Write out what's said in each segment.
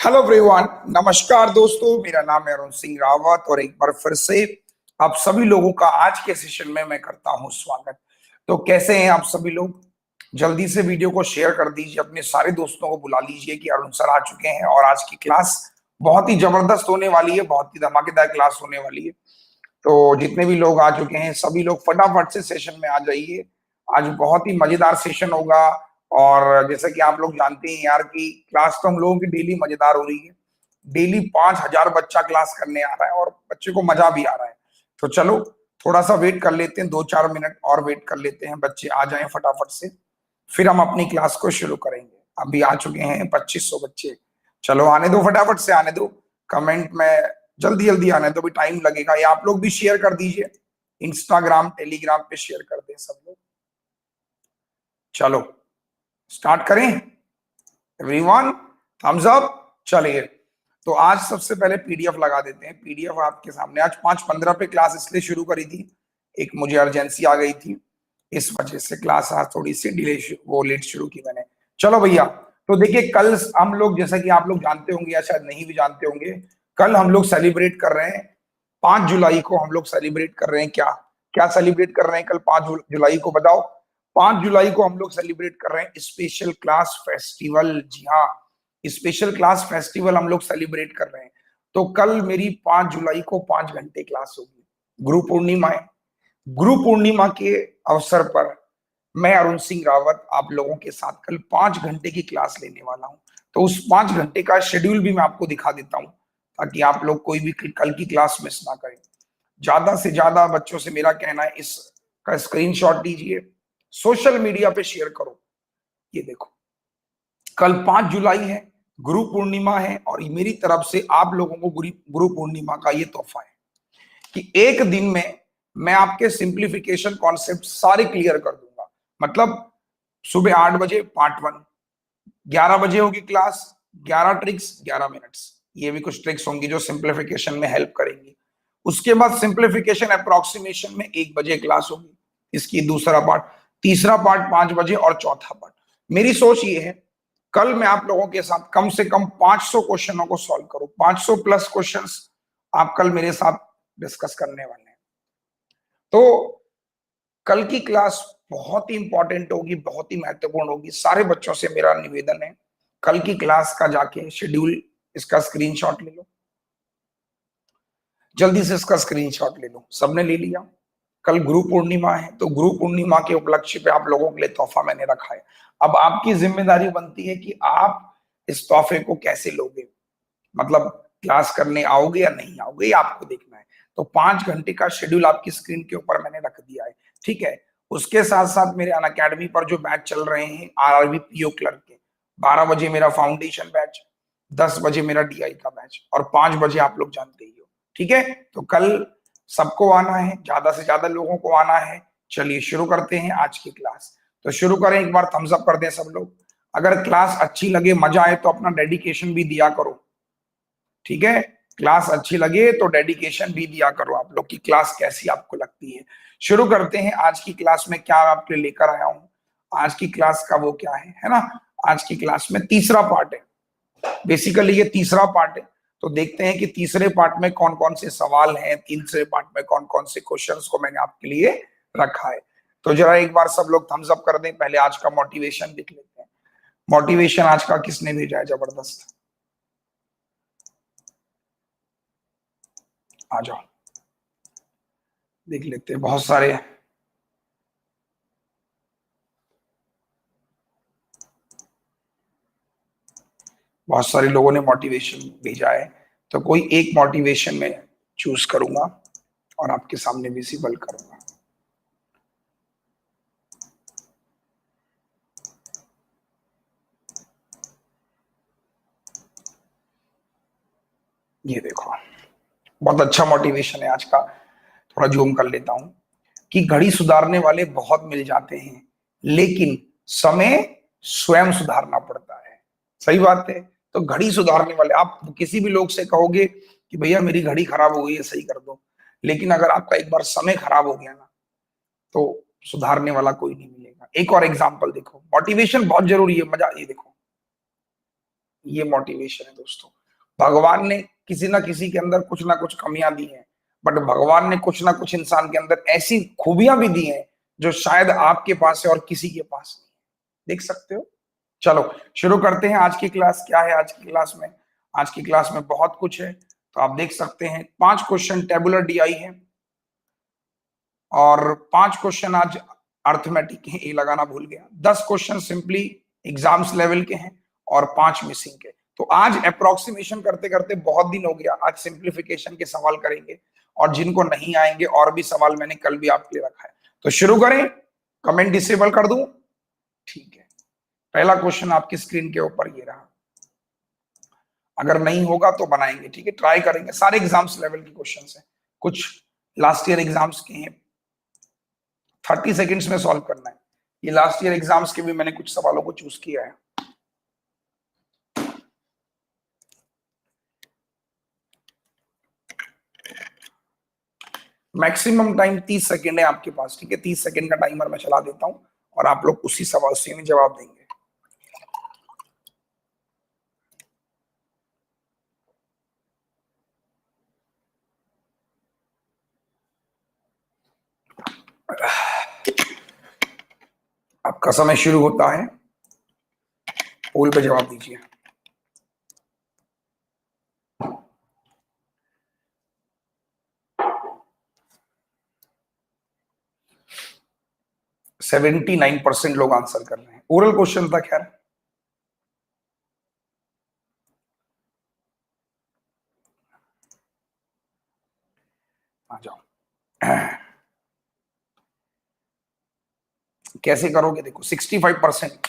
Hello everyone, नमस्कार दोस्तों। मेरा नाम है अरुण सिंह रावत और एक बार फिर से आप सभी लोगों का आज के सेशन में मैं करता हूं स्वागत। तो कैसे हैं आप सभी लोग? जल्दी से वीडियो को शेयर कर दीजिए, अपने सारे दोस्तों को बुला लीजिए कि अरुण सर आ चुके हैं और आज की क्लास बहुत ही जबरदस्त होने वाली है, बहुत ही धमाकेदार क्लास होने वाली है। तो जितने भी लोग आ चुके हैं सभी लोग फटाफट से सेशन में आ जाइए। आज बहुत ही मजेदार सेशन होगा और जैसा कि आप लोग जानते हैं यार कि क्लास तो हम लोगों की डेली मजेदार हो रही है। डेली 5,000 बच्चा क्लास करने आ रहा है और बच्चे को मजा भी आ रहा है। तो चलो थोड़ा सा वेट कर लेते हैं, 2-4 मिनट और वेट कर लेते हैं, बच्चे आ जाएं फटाफट से, फिर हम अपनी क्लास को शुरू करेंगे। अभी आ चुके हैं 2500 बच्चे। चलो आने दो, फटाफट से आने दो, कमेंट में जल्दी जल्दी आने दो, भी टाइम लगेगा। ये आप लोग भी शेयर कर दीजिए, इंस्टाग्राम टेलीग्राम पे शेयर कर दें सब लोग। चलो स्टार्ट करें एवरीवन, थम्स अप। चलिए तो आज सबसे पहले पीडीएफ लगा देते हैं। पीडीएफ आपके सामने आज 5:15 पे क्लास इसलिए शुरू करी थी, एक मुझे अर्जेंसी आ गई थी, इस वजह से क्लास आज थोड़ी सी डिले वो लेट शुरू की मैंने। चलो भैया, तो देखिए कल हम लोग, जैसा कि आप लोग जानते होंगे या शायद नहीं भी जानते होंगे, कल हम लोग सेलिब्रेट कर रहे हैं 5 जुलाई को। हम लोग सेलिब्रेट कर रहे हैं क्या क्या सेलिब्रेट कर रहे हैं कल 5 जुलाई को? बताओ। 5 जुलाई को हम लोग सेलिब्रेट कर रहे हैं स्पेशल क्लास फेस्टिवल। जी हाँ, स्पेशल क्लास फेस्टिवल हम लोग सेलिब्रेट कर रहे हैं। तो कल मेरी 5 जुलाई को 5 घंटे क्लास होगी। गुरु पूर्णिमा है। गुरु पूर्णिमा के अवसर पर मैं अरुण सिंह रावत आप लोगों के साथ कल 5 घंटे की क्लास लेने वाला हूं। तो उस 5 घंटे का शेड्यूल भी मैं आपको दिखा देता हूं ताकि आप लोग कोई भी कल की क्लास मिस ना करें। ज्यादा से ज्यादा बच्चों से मेरा कहना है इसका स्क्रीनशॉट लीजिए, सोशल मीडिया पे शेयर करो। ये देखो, कल 5 जुलाई है, गुरु पूर्णिमा है और मेरी तरफ से आप लोगों को गुरु पूर्णिमा का ये तोहफा है कि एक दिन में मैं आपके सिंप्लीफिकेशन कॉन्सेप्ट सारे क्लियर कर दूंगा। मतलब सुबह 8 बजे पार्ट 1, 11 बजे होगी क्लास, 11 ट्रिक्स 11 मिनट्स। ये भी कुछ ट्रिक्स होंगी जो सिंप्लीफिकेशन में हेल्प करेंगी। उसके बाद सिंप्लीफिकेशन अप्रोक्सीमेशन में 1 बजे क्लास होगी, इसकी दूसरा पार्ट, तीसरा पार्ट 5 बजे और चौथा पार्ट। मेरी सोच ये है कल मैं आप लोगों के साथ कम से कम 500 क्वेश्चनों को सॉल्व करूं। 500 प्लस क्वेश्चंस आप कल मेरे साथ डिस्कस करने वाले हैं। तो कल की क्लास बहुत ही इंपॉर्टेंट होगी, बहुत ही महत्वपूर्ण होगी। सारे बच्चों से मेरा निवेदन है, कल की क्लास का जाके शेड्यूल इसका स्क्रीनशॉट ले लो, जल्दी से इसका स्क्रीनशॉट ले लो। सबने ले लिया? कल गुरु पूर्णिमा है, तो गुरु पूर्णिमा के उपलक्ष्य पे आप लोगों के लिए तोहफा मैंने रखा है। अब आपकी जिम्मेदारी बनती है कि आप इस तोहफे को कैसे लोगे, मतलब क्लास करने आओगे या नहीं आओगे, ये आपको देखना है। तो 5 घंटे का शेड्यूल आपकी स्क्रीन के ऊपर मैंने रख दिया है, ठीक है। उसके साथ साथ मेरे अनअकैडमी पर जो बैच चल रहे हैं आरआरबी पीओ क्लर्क के, 12 बजे मेरा फाउंडेशन बैच, 10 बजे मेरा डीआई का बैच और 5 बजे आप लोग जानते ही हो, ठीक है। तो कल सबको आना है, ज्यादा से ज्यादा लोगों को आना है। चलिए शुरू करते हैं आज की क्लास। तो शुरू करें, एक बार थम्स अप कर दें सब लोग। अगर क्लास अच्छी लगे, मजा आए तो अपना डेडिकेशन भी दिया करो, ठीक है। क्लास अच्छी लगे तो डेडिकेशन भी दिया करो आप लोग की क्लास कैसी आपको लगती है। शुरू करते हैं आज की क्लास में क्या आपके लिए लेकर आया हूं। आज की क्लास का वो क्या है ना, आज की क्लास में तीसरा पार्ट है। बेसिकली ये तीसरा पार्ट है, तो देखते हैं कि तीसरे पार्ट में कौन कौन से सवाल हैं, तीसरे पार्ट में कौन कौन से क्वेश्चंस को मैंने आपके लिए रखा है। तो जरा एक बार सब लोग थम्स अप कर दें। पहले आज का मोटिवेशन देख लेते हैं। मोटिवेशन आज का किसने भेजा है? जबरदस्त, आ जाओ देख लेते हैं। बहुत सारे लोगों ने मोटिवेशन भेजा है, तो कोई एक मोटिवेशन में चूज करूंगा और आपके सामने विजिबल करूंगा। ये देखो, बहुत अच्छा मोटिवेशन है आज का। थोड़ा जूम कर लेता हूं कि घड़ी सुधारने वाले बहुत मिल जाते हैं, लेकिन समय स्वयं सुधारना पड़ता है। सही बात है। तो घड़ी सुधारने वाले, आप किसी भी लोग से कहोगे कि भैया मेरी घड़ी खराब हो गई है, सही कर दो, लेकिन अगर आपका एक बार समय खराब हो गया ना, तो सुधारने वाला कोई नहीं मिलेगा। एक और एग्जाम्पल देखो, मोटिवेशन बहुत जरूरी है। मजा, ये देखो, ये मोटिवेशन है दोस्तों। भगवान ने किसी ना किसी के अंदर कुछ ना कुछ कमियां दी हैं, बट भगवान ने कुछ ना कुछ इंसान के अंदर ऐसी खूबियां भी दी हैं जो शायद आपके पास है और किसी के पास नहीं है। देख सकते हो। चलो शुरू करते हैं। आज की क्लास क्या है? आज की क्लास में, आज की क्लास में बहुत कुछ है। तो आप देख सकते हैं 5 क्वेश्चन टेबुलर डीआई है और 5 क्वेश्चन आज अर्थमेटिक के हैं, ये लगाना भूल गया। 10 क्वेश्चन सिंपली एग्जाम्स लेवल के हैं और 5 मिसिंग के। तो आज अप्रोक्सीमेशन करते करते बहुत दिन हो गया। आज सिंप्लीफिकेशन के सवाल करेंगे और जिनको नहीं आएंगे और भी सवाल मैंने कल भी आपके लिए रखा है। तो शुरू करें। कमेंट डिसेबल कर दूं? ठीक है। पहला क्वेश्चन आपकी स्क्रीन के ऊपर ये रहा। अगर नहीं होगा तो बनाएंगे, ठीक है, ट्राई करेंगे। सारे एग्जाम्स लेवल के क्वेश्चन है, कुछ लास्ट ईयर एग्जाम्स के हैं। 30 सेकेंड्स में सॉल्व करना है। ये लास्ट ईयर एग्जाम्स के भी मैंने कुछ सवालों को चूज किया है। मैक्सिमम टाइम 30 सेकेंड है आपके पास, ठीक है। 30 सेकेंड का टाइमर मैं चला देता हूं और आप लोग उसी सवाल से में जवाब देंगे। आपका समय शुरू होता है। पोल पे जवाब दीजिए। सेवेंटी 9% लोग आंसर कर रहे हैं। ओरल क्वेश्चन था खैर। आ जाओ। कैसे करोगे? देखो 65%।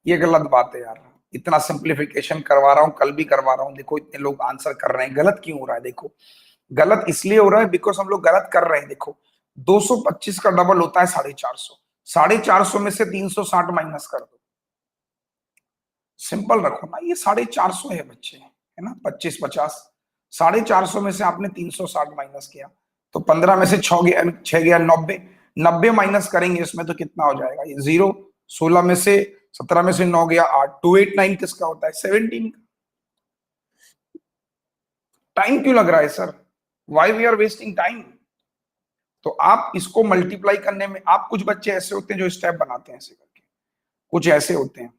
ये गलत बात है यार। इतना सिंप्लीफिकेशन करवा रहा हूं, कल भी करवा रहा हूं, देखो इतने लोग आंसर कर रहे हैं। गलत क्यों हो रहा है? देखो गलत इसलिए हो रहा है बिकॉज हम लोग गलत कर रहे हैं। देखो 225 का डबल होता है 450। 450 में से 360 माइनस कर दो। सिंपल रखो ना, ये 450 है बच्चे, है ना। 25 50, 450 में से आपने 360 माइनस किया तो 15 में से 6 गया, 6 गया 90। 90 माइनस करेंगे इसमें तो कितना हो जाएगा? ये 0। 16 में से 17 में से 9 गया 8। 289 किसका होता है? 17 का। टाइम क्यों लग रहा है sir? Why we are wasting time? तो आप इसको मल्टीप्लाई करने में, आप कुछ बच्चे ऐसे होते हैं जो स्टेप बनाते हैं ऐसे करके, कुछ ऐसे होते हैं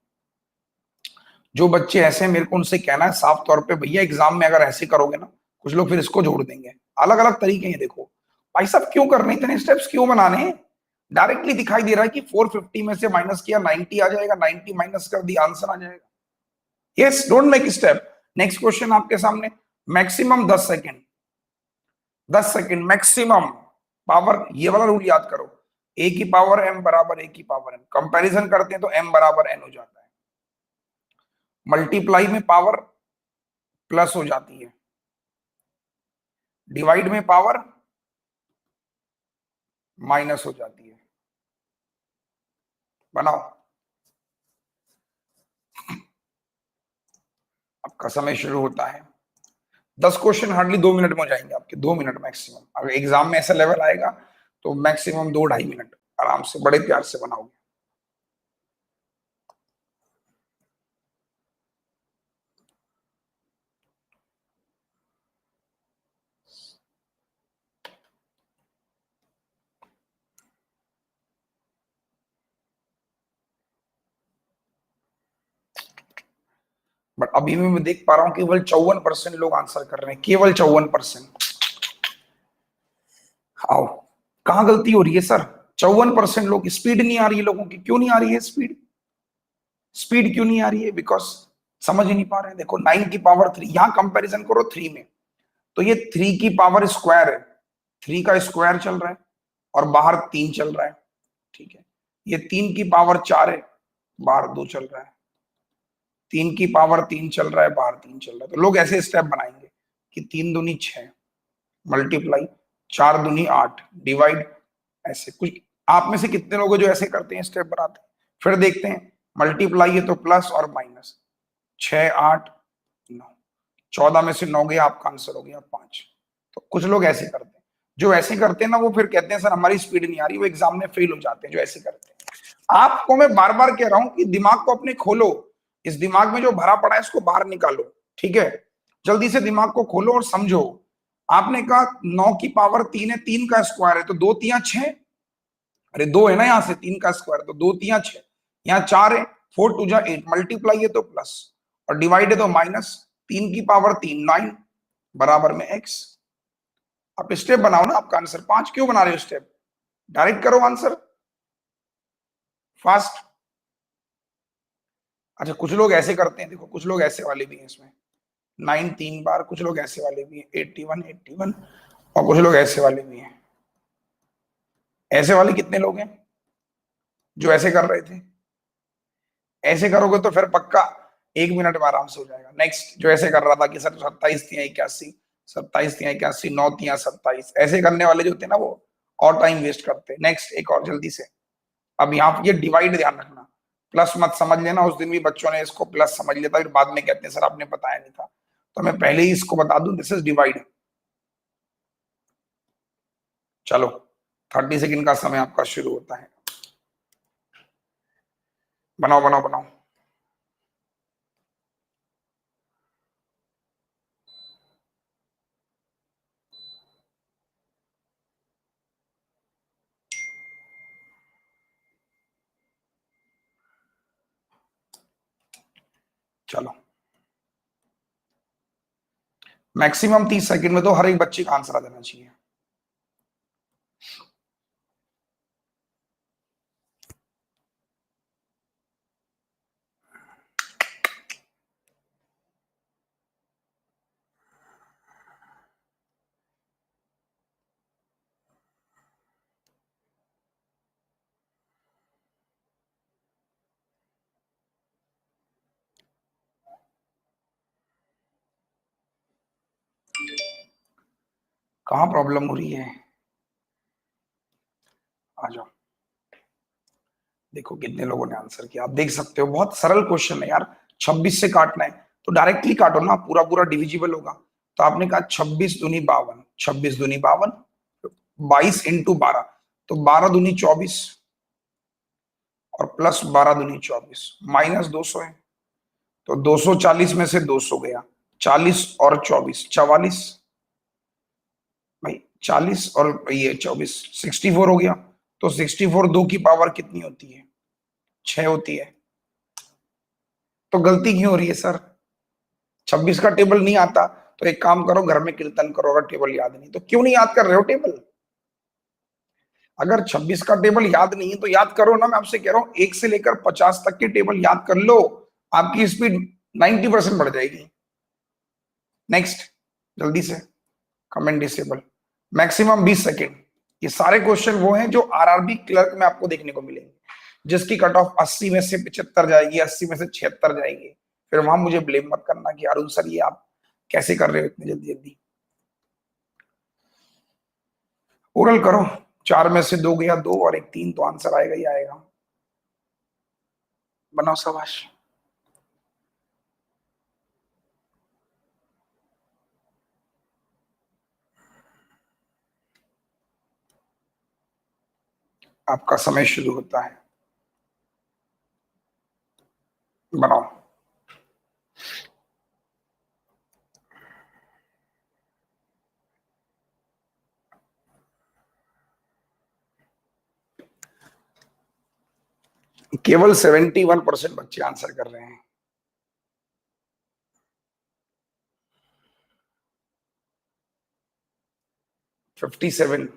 जो बच्चे ऐसे, मेरे को उनसे कहना है साफ तौर पे, भैया एग्जाम में अगर ऐसे करोगे ना, कुछ लोग फिर इसको जोड़ देंगे। अलग अलग तरीके हैं। देखो भाई साहब क्यों करने, इतने स्टेप्स क्यों बनाने हैं? डायरेक्टली दिखाई दे रहा है कि 450 में से माइनस किया 90 आ जाएगा, 90 माइनस कर दिया आंसर आ जाएगा। Yes, don't make step. Next question आपके सामने। Maximum 10 second, 10 second maximum. Power, ये वाला रूल याद करो। ए की पावर m बराबर ए की पावर n। कंपैरिजन करते हैं तो m बराबर n हो जाता है। मल्टीप्लाई में पावर प्लस हो जाती है, डिवाइड में पावर माइनस हो जाती है। बनाओ। आपका समय शुरू होता है। 10 क्वेश्चन हार्डली 2 मिनट में हो जाएंगे आपके, 2 मिनट मैक्सिमम। अगर एग्जाम में ऐसा लेवल आएगा तो मैक्सिमम 2-2.5 मिनट आराम से, बड़े प्यार से बनाओगे। बट अभी भी मैं देख पा रहा हूं केवल 54% लोग आंसर कर रहे हैं, केवल 54%। आओ, कहां गलती हो रही है सर? 54% लोग, स्पीड नहीं आ रही है लोगों की। क्यों नहीं आ रही है स्पीड? स्पीड क्यों नहीं आ रही है? बिकॉज समझ ही नहीं पा रहे हैं। देखो 9 की पावर 3, यहां कंपैरिजन करो 3 में, तो ये 3 की पावर स्क्वायर है, 3 का स्क्वायर चल रहा है और बाहर 3 चल रहा है, ठीक है। ये 3 की पावर 4 है, बाहर 2 चल रहा है। 3 की पावर 3 चल रहा है, बाहर 3 चल रहा है। तो लोग ऐसे स्टेप बनाएंगे कि 3 दूनी 6, मल्टीप्लाई 4 दूनी 8, डिवाइड, ऐसे कुछ। आप में से कितने लोग जो ऐसे करते हैं, स्टेप बनाते हैं? फिर देखते हैं। मल्टीप्लाई है तो प्लस और माइनस, 6 8 9, 14 में से 9 गया, आपका आंसर हो गया 5। तो कुछ लोग ऐसे करते हैं। जो ऐसे करते हैं ना, वो फिर कहते हैं सर हमारी स्पीड नहीं आ रही, वो एग्जाम में फेल हो जाते हैं जो ऐसे करते हैं। आपको मैं बार बार कह रहा हूं कि दिमाग को अपने खोलो। इस दिमाग में जो भरा पड़ा है इसको बाहर निकालो। ठीक है, जल्दी से दिमाग को खोलो और समझो। आपने कहा 9 की पावर 3 है, 3 का स्क्वायर है तो 2 3 6। अरे 2 है ना, यहां से 3 का स्क्वायर तो 2 3 6, यहाँ 4 है, 4 2 जा 8, मल्टीप्लाई है तो प्लस और डिवाइड है तो माइनस। 3 की पावर 3 9 बराबर में x। आप स्टेप बनाओ ना, आपका आंसर 5 क्यों बना रहे हो स्टेप, डायरेक्ट करो आंसर फास्ट। अच्छा कुछ लोग ऐसे करते हैं, देखो कुछ लोग ऐसे वाले भी हैं इसमें, 9 3 बार, कुछ लोग ऐसे वाले भी हैं 81 81, और कुछ लोग ऐसे वाले भी हैं। ऐसे वाले कितने लोग हैं जो ऐसे कर रहे थे? ऐसे करोगे तो फिर पक्का 1 मिनट में आराम से हो जाएगा। नेक्स्ट, जो ऐसे कर रहा था कि सर 27 तिया 81, 27 तिया 81, 9 तिया 27, ऐसे करने वाले जो होते हैं ना वो और टाइम वेस्ट करते हैं। नेक्स्ट एक और जल्दी से। अब यहाँ ये डिवाइड ध्यान रखना, प्लस मत समझ लेना, उस दिन भी बच्चों ने इसको प्लस समझ लिया था, फिर बाद में कहते हैं सर आपने बताया नहीं था, तो मैं पहले ही इसको बता दूं, दिस इज डिवाइड। चलो 30 सेकंड का समय आपका शुरू होता है, बनाओ बनाओ बनाओ। चलो मैक्सिमम 30 सेकंड में तो हर एक बच्चे का आंसर आ जाना चाहिए। कहाँ प्रॉब्लम हो रही है, आ जाओ। देखो कितने लोगों ने आंसर किया, आप देख सकते हो, बहुत सरल क्वेश्चन है यार। 26 से काटना है तो डायरेक्टली काटो ना, पूरा पूरा डिविजिबल होगा। तो आपने कहा 26 दूनी 52, 26 दूनी 52, 22 इंटू 12, तो 12 दूनी 24 और प्लस 12 दूनी 24, माइनस 200 है, तो 240 में से 200 गया, 40 और 24 44, भाई 40 और ये 24 64 हो गया। तो 64 2 की पावर कितनी होती है, 6 होती है। तो गलती क्यों हो रही है सर, 26 का टेबल नहीं आता तो एक काम करो, घर में कीर्तन करो, अगर टेबल याद नहीं तो। क्यों नहीं याद कर रहे हो टेबल? अगर 26 का टेबल याद नहीं है तो याद करो ना, मैं आपसे कह रहा हूं 1 से लेकर 50 तक के टेबल याद कर लो, आपकी स्पीड 90% बढ़ जाएगी। नेक्स्ट जल्दी से, कमेंट डिसेबल, मैक्सिमम 20 सेकेंड। ये सारे क्वेश्चन वो हैं जो आरआरबी क्लर्क में आपको देखने को मिलेंगे, जिसकी कट ऑफ 80 में से 75 जाएगी, 80 में से 76 जाएगी। फिर वहां मुझे ब्लेम मत करना कि अरुण सर ये आप कैसे कर रहे हो इतनी जल्दी जल्दी। ओरल करो, 4 में से 2 गया 2 और एक 3, तो आंसर आएगा ही आएगा। बनाओ शाबाश। आपका समय शुरू होता है, बनाओ। केवल 71% बच्चे आंसर कर रहे हैं। फिफ्टी सेवन,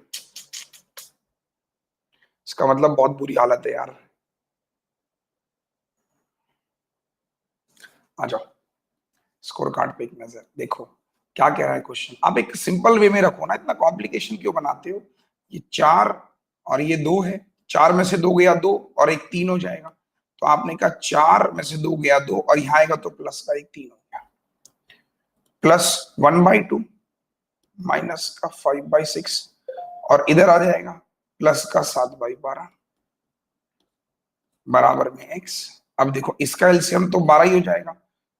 इसका मतलब बहुत बुरी हालत है यार। आ जाओ, स्कोर कार्ड पे एक नजर देखो क्या कह रहा है क्वेश्चन। आप एक सिंपल वे में रखो ना, इतना कॉम्प्लिकेशन क्यों बनाते हो। ये 4 और ये 2 है, 4 में से 2 गया 2 और एक 3 हो जाएगा। तो आपने कहा 4 में से 2 गया 2 और यहाँ आएगा तो प्लस का एक 3 हो गया, प्लस 1/2 माइनस का 5/6 और इधर आ जाएगा प्लस का 7/12 बराबर में x। अब देखो इसका एलसीएम तो 12 ही हो जाएगा,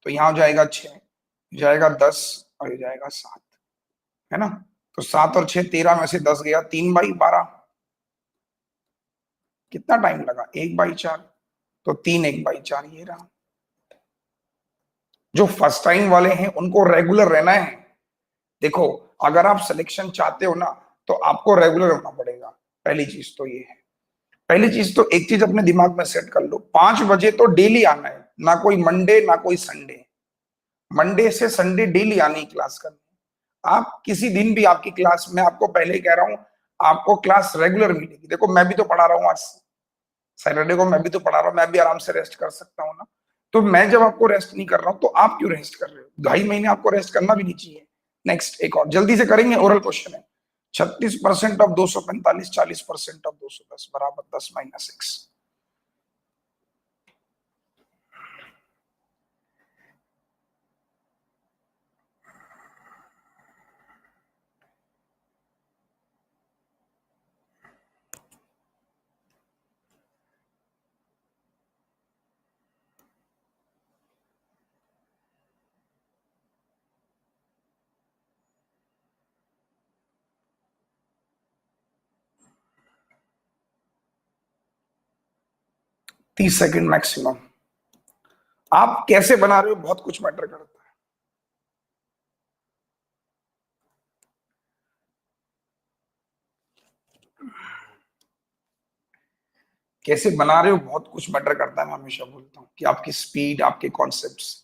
तो यहाँ हो जाएगा 6, जाएगा 10 और ये जाएगा 7, है ना। तो 7 और 6 13 में से 10 गया, 3/12। कितना टाइम लगा, 1/4, तो 3 1/4 ये रहा। जो फर्स्ट टाइम वाले हैं उनको रेगुलर रहना है। देखो, अगर आप सिलेक्शन चाहते हो ना तो आपको रेगुलर होना पड़ेगा। पहली चीज तो ये है। पहली चीज तो एक चीज अपने दिमाग में सेट कर लो, 5 बजे तो डेली आना है, ना कोई मंडे ना कोई संडे। मंडे से संडे डेली आनी क्लास करनी। आप किसी दिन भी आपकी क्लास, मैं आपको पहले ही कह रहा हूं, आपको क्लास रेगुलर मिलेगी। देखो मैं भी तो पढ़ा रहा हूँ, आज सैटरडे को मैं भी तो पढ़ा रहा हूँ, मैं भी आराम से रेस्ट कर सकता हूँ ना। तो मैं जब आपको रेस्ट नहीं कर रहा हूँ तो आप क्यों रेस्ट कर रहे हो? 2.5 महीने आपको रेस्ट करना भी नहीं चाहिए। नेक्स्ट एक और जल्दी से करेंगे, ओरल क्वेश्चन है। 36% ऑफ 245, 40% ऑफ 210 बराबर 10 माइनस 6। 30 second maximum. आप कैसे बना रहे हो बहुत कुछ मैटर करता है। कैसे बना रहे हो बहुत कुछ मैटर करता है। मैं हमेशा बोलता हूँ कि आपकी स्पीड, आपके कॉन्सेप्ट्स।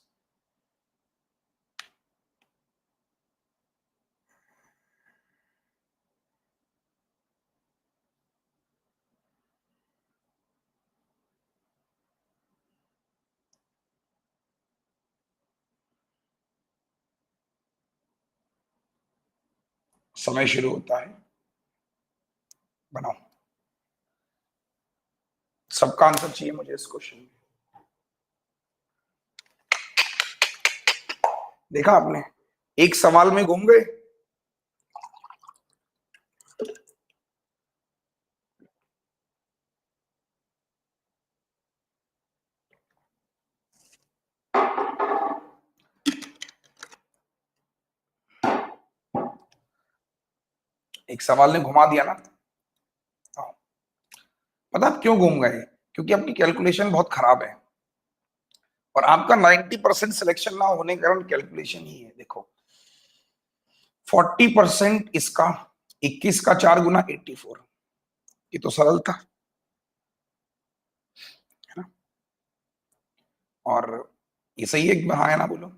समय शुरू होता है, बनाओ। सबका आंसर चाहिए मुझे इस क्वेश्चन में। देखा आपने, एक सवाल में घूम गए। एक सवाल ने घुमा दिया ना। हाँ। पता आप क्यों घूम गए? क्योंकि आपकी कैलकुलेशन बहुत खराब है। और आपका 90% सिलेक्शन ना होने के कारण कैलकुलेशन ही है। देखो, 40% इसका, 21 का 4 गुना 84। ये तो सरल था, है ना? और ये सही है, हाँ है ना? बोलो,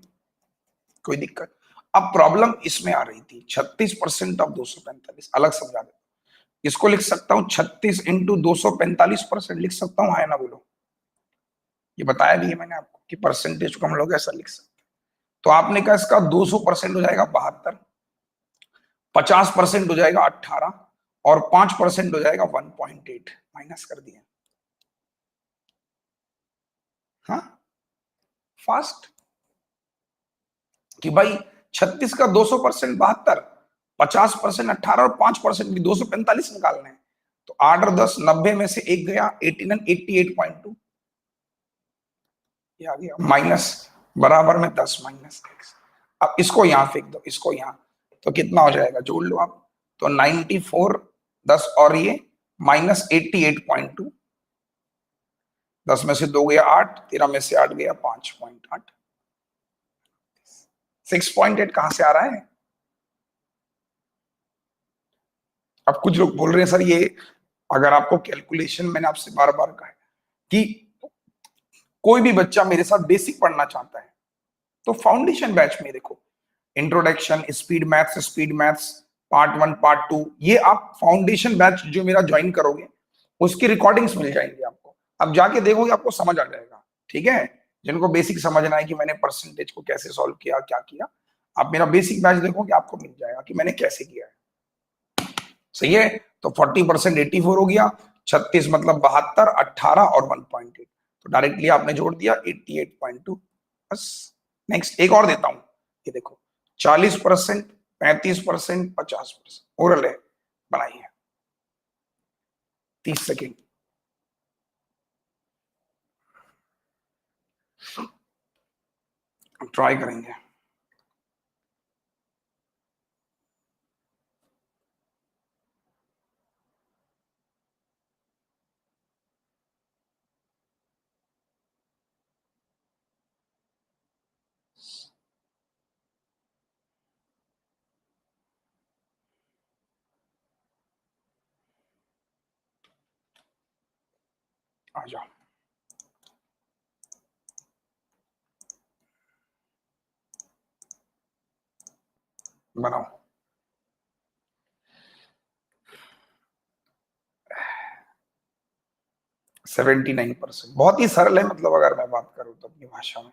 कोई दिक्कत? अब प्रॉब्लम इसमें आ रही थी, 36% ऑफ 245। अलग समझा दे, इसको लिख सकता हूं 36 इंटू 245% लिख सकता हूं, है ना? बोलो। ये बताया भी है मैंने आपको कि परसेंटेज को हम लोग ऐसा लिख सकते हैं। तो आपने कहा इसका 200% हो जाएगा 72, 50% हो जाएगा 18, और 5% हो जाएगा 1.8। माइनस कर दिया। हाँ, फास्ट। कि भाई 36 का 200% 72, 50% 18 और 5% भी 245 निकालने हैं। तो 8 और 10 90 में से एक गया, 88.2। ये आ गया माइनस, बराबर में 10 माइनस एक्स। अब इसको यहां फेंक दो, इसको यहां। तो कितना हो जाएगा, जोड़ लो आप। तो 94, 10 और ये माइनस 88.2। 10 में से 2 गया 8, 13 में से 8 गया 5.8। 6.8 कहां से आ रहा है? अब कुछ लोग बोल रहे हैं सर ये, अगर आपको कैलकुलेशन, मैंने आपसे बार बार कहा है कि कोई भी बच्चा मेरे साथ बेसिक पढ़ना चाहता है तो फाउंडेशन बैच में देखो, introduction, speed maths, part 1 part 2, ये आप फाउंडेशन बैच जो मेरा ज्वाइन करोगे उसकी रिकॉर्डिंग्स मिल जाएंगी आपको। अब जाके देखोगे आपको समझ आ जाएगा। ठीक है, जिनको बेसिक समझना है कि मैंने परसेंटेज को कैसे सॉल्व किया, क्या किया, आप मेरा बेसिक बैच देखोगे आपको मिल जाएगा कि मैंने कैसे किया है। सही है। तो 40% 84 हो गया, 36 मतलब 72, 18 और 1.8। तो डायरेक्टली आपने जोड़ दिया 88.2। बस। नेक्स्ट एक और देता हूं, ये देखो, 40%, 35%, 50%। ओरल है, बनाइए। 30 सेकेंड। ट्राई करेंगे। आ जाओ, बनाओ। 79%, बहुत ही सरल है, मतलब अगर मैं बात करूं तो अपनी भाषा में।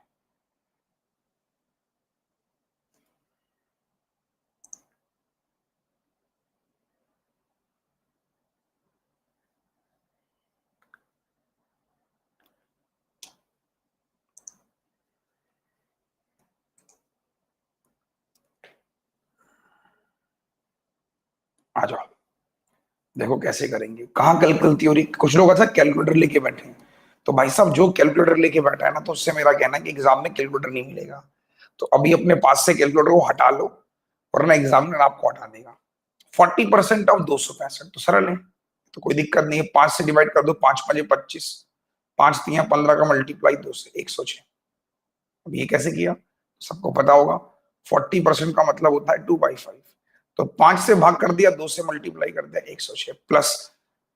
आ जाओ, देखो कैसे करेंगे। कहाँ कैलकुलेटर थ्योरी, कुछ लोग अच्छा कैलकुलेटर लेके बैठे हैं। तो भाई साहब, जो कैलकुलेटर लेके बैठा है ना, तो उससे मेरा कहना है कि एग्जाम में कैलकुलेटर नहीं मिलेगा। तो अभी अपने पास से कैलकुलेटर को हटा लो, वरना एग्जामिनर आपको हटा देगा। 40% ऑफ 265, तो सरल है, तो कोई दिक्कत नहीं है। 5 से डिवाइड कर दो, 5 5 25, 5 3 15 का मल्टीप्लाई 2 से 106। अब ये कैसे किया, सबको पता होगा। 40% का मतलब होता है 2/5। तो 5 से भाग कर दिया, 2 से मल्टीप्लाई कर दिया, 106 प्लस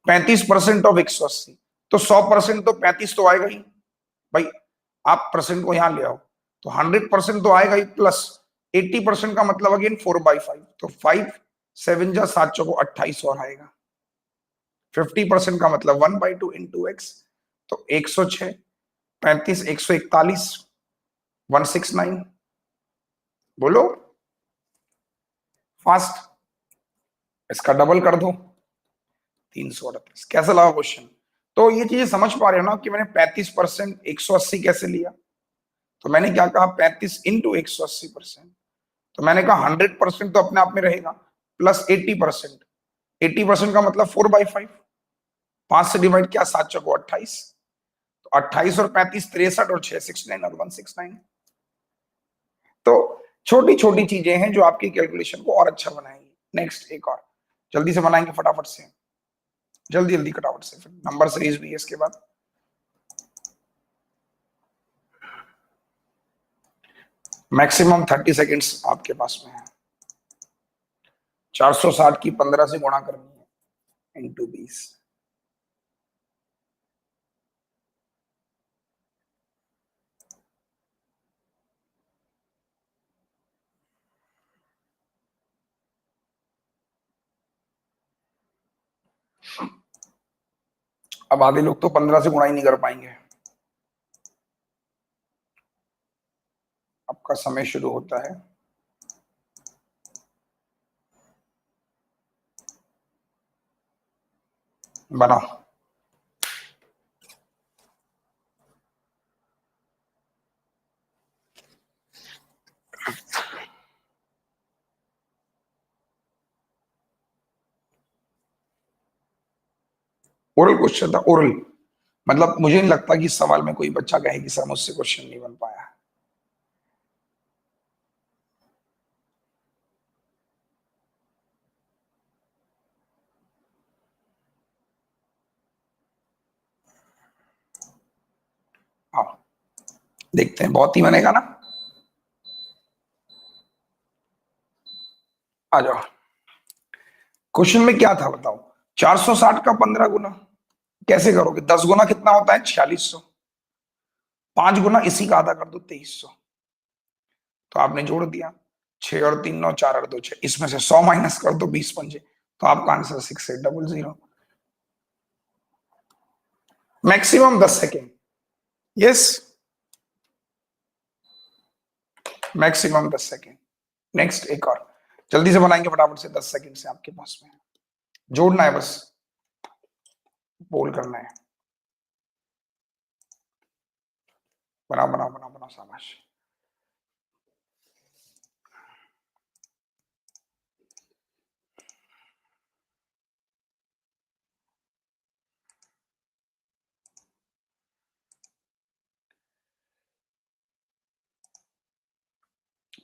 35% ऑफ 180। तो 100% तो 35 तो आएगा ही भाई। आप परसेंट को यहां ले आओ, तो 100% तो आएगा ही, प्लस 80% का मतलब अगेन 4/5। तो 5 7 जा 7 चौको 28 और आएगा। 50% का मतलब 1/2 इंटू एक्स, तो 106, 35 141, 169। बोलो फास्ट, इसका डबल कर दो, 338। कैसा लगा क्वेश्चन? तो ये चीजें समझ पा रहे हो ना कि मैंने 35% 180 कैसे लिया? तो मैंने क्या कहा, 35 इंटू 180%। तो मैंने कहा 100% तो अपने आप में रहेगा, प्लस 80%। 80% का मतलब 4/5। 5 से डिवाइड किया, 7 चौको 28। तो 28 और 35 63, और 6 69 और 169। तो छोटी छोटी चीजें हैं जो आपकी कैलकुलेशन को और अच्छा बनाएंगी। नेक्स्ट एक और जल्दी से बनाएंगे फटाफट से, जल्दी जल्दी फटाफट से, फिर नंबर सीरीज भी है इसके बाद। मैक्सिमम 30 सेकेंड्स आपके पास में है। 460 की 15 से गुणा करनी है, इंटू 20। अब आधे लोग तो 15 से गुणा ही नहीं कर पाएंगे। आपका समय शुरू होता है। बनाओ। ओरल क्वेश्चन था, ओरल। मतलब मुझे नहीं लगता कि इस सवाल में कोई बच्चा कहे कि सर मुझसे क्वेश्चन नहीं बन पाया। आओ देखते हैं, बहुत ही बनेगा ना। आ जाओ, क्वेश्चन में क्या था बताओ। 460 का 15 गुना कैसे करोगे? 10 गुना कितना होता है? 4600। 5 गुना इसी का आधा कर दो, 2300। तो आपने जोड़ दिया, 6 और 3 9, 4 और 2 6, इसमें से 100 माइनस कर दो, 20 पंजे। तो आपका answer 6800। Maximum 10 second, yes, maximum 10 second. Next एक और जल्दी से बनाएंगे फटाफट से, 10 सेकेंड से आपके पास में। जोड़ना है बस, बोल करना है। बनाओ बनाओ बनाओ बनाओ, शाबाश।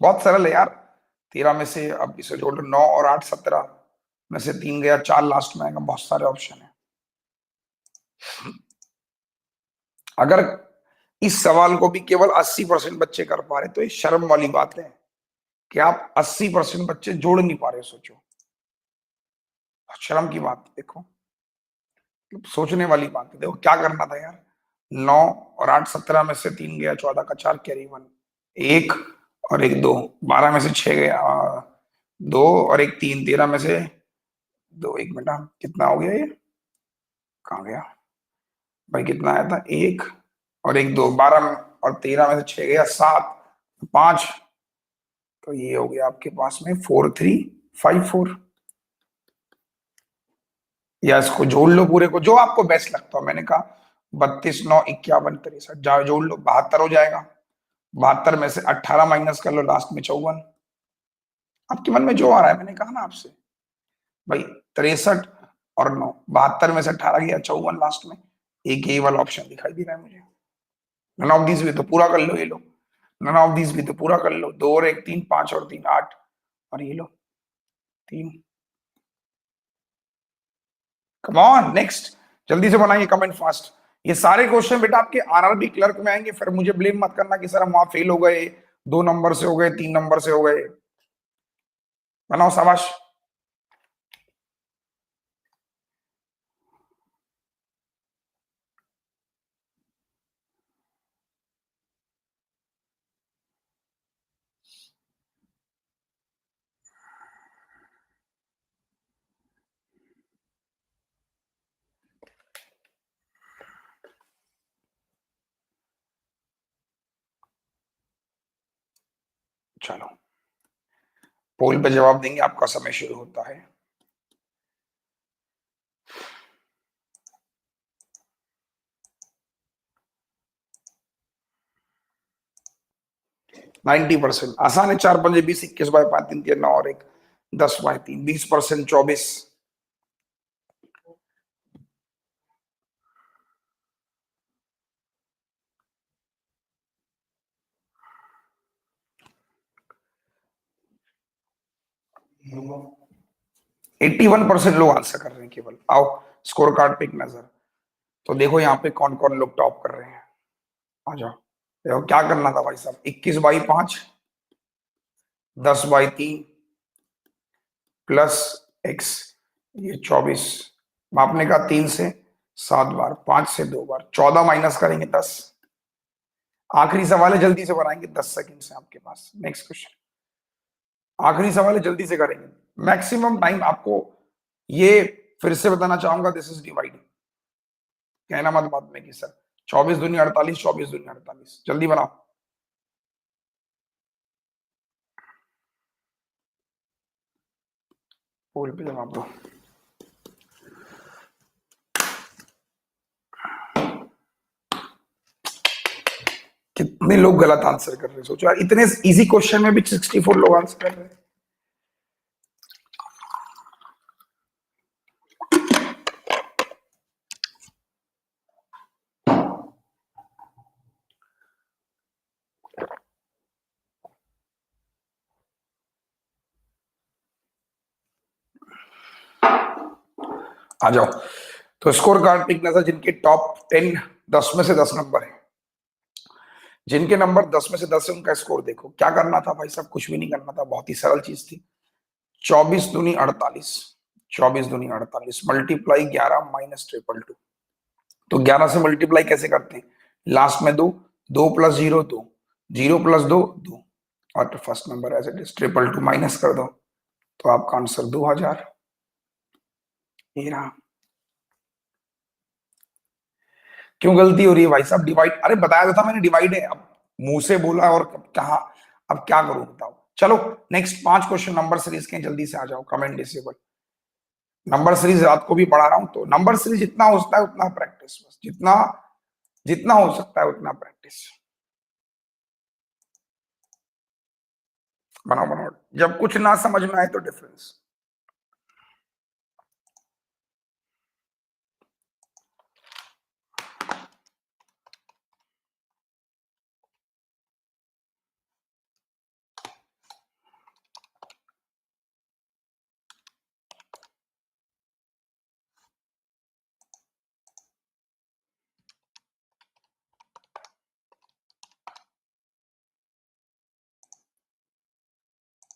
बहुत सरल है यार। 13 में से अब इसे जोड़ लो, 9 और 8 17 में से 3 गया, 4 लास्ट में आएगा। बहुत सारे ऑप्शन है। अगर इस सवाल को भी केवल 80% बच्चे कर पा रहे तो ये शर्म वाली बात है कि आप 80% बच्चे जोड़ नहीं पा रहे। सोचो, शर्म की बात। देखो सोचने वाली बात है। देखो क्या करना था यार, 9 और 8 17 में से 3 गया, 14 का 4 कैरी 1, 1 और 1 2, 12 में से 6 गया, 2 और 1 3, 13 में से 2, 1 मिनट, कितना हो गया ये, कहाँ गया भाई, कितना आया था, 1 और 1 2, 12 और 13 में से 6 गया, 7, 5, तो ये हो गया आपके पास में 4354। या इसको जोड़ लो पूरे को, जो आपको बेस्ट लगता हो। मैंने कहा 32 9 51 63, जाओ जोड़ लो, 72 हो जाएगा। 72 में से 18 माइनस कर लो, लास्ट में 54। आपके मन में जो आ रहा है, मैंने कहा ना आपसे भाई, 63 और 9, 72 में से 18 गया, 54 लास्ट में। एक यही वाला ऑप्शन दिखाई दे रहा है मुझे। नन ऑफ दिस भी तो पूरा कर लो, ये लो, नन ऑफ दिस भी तो पूरा कर लो, 2 और 1 3, 5 और 3 8, और ये लो 3। कम ऑन नेक्स्ट, जल्दी से बनाइए, कमेंट फास्ट। ये सारे क्वेश्चन बेटा आपके आरआरबी क्लर्क में आएंगे, फिर मुझे ब्लेम मत करना कि सर हम वहां फेल हो गए, 2 नंबर से हो गए, 3 नंबर से हो गए। बनाओ, शाबाश। चलो, पोल पे जवाब देंगे, आपका समय शुरू होता है। नाइन्टी परसेंट आसान है। 4 5 20, 21 बाय 5 3 3 9 और 1 10 बाय 3, 20%, 24। एट्टी 1% लोग आंसर कर रहे हैं केवल। आओ स्कोर कार्ड पे एक नजर, तो देखो यहाँ पे कौन कौन लोग टॉप कर रहे हैं। आ जाओ, देखो क्या करना था भाई साहब, 21 बाई 5, 10 बाई 3 प्लस एक्स, ये 24। आपने कहा 3 से 7 बार, 5 से 2 बार, 14 माइनस करेंगे 10। आखिरी सवाल है, जल्दी से बनाएंगे, 10 सेकंड से आपके पास। नेक्स्ट क्वेश्चन, आखिरी सवाल है, जल्दी से करेंगे, मैक्सिमम टाइम आपको। ये फिर से बताना चाहूंगा, दिस इज डिवाइड, कहना मत बाद में कि सर 24 दूनी 48, 24 दूनी 48, जल्दी बनाओ। पोल पे जवाब दो। कितने लोग गलत आंसर कर रहे हैं, सोचो यार, इतने इजी क्वेश्चन में भी 64 लोग आंसर कर रहे हैं। आ जाओ, तो स्कोर कार्ड पे एक नजर, जिनके टॉप 10, 10 में से 10 नंबर है, जिनके नंबर 10 में से 10 है, उनका स्कोर देखो। क्या करना था भाई साहब, कुछ भी नहीं करना था, बहुत ही सरल चीज थी। 24 दूनी 48, 24 दूनी 48 मल्टीप्लाई 11 माइनस 222। तो 11 से मल्टीप्लाई कैसे करते हैं, लास्ट में 2, 2 प्लस 0 2, 0 प्लस 2 2, और first number as it is 222 minus कर दो, तो आपका आंसर 2000। ये रहा। क्यों गलती हो रही है भाई साहब, डिवाइड, अरे बताया तो था मैंने, डिवाइड है। अब मुंह से बोला और कहा, अब क्या करूं बताओ। चलो नेक्स्ट, 5 क्वेश्चन नंबर सीरीज के, जल्दी से आ जाओ, कमेंट डिसेबल। नंबर सीरीज रात को भी पढ़ा रहा हूं, तो नंबर सीरीज जितना हो सकता है उतना प्रैक्टिस, बस जितना जितना हो सकता है उतना प्रैक्टिस। बनाओ बनाओ, जब कुछ ना समझ में आए तो डिफरेंस।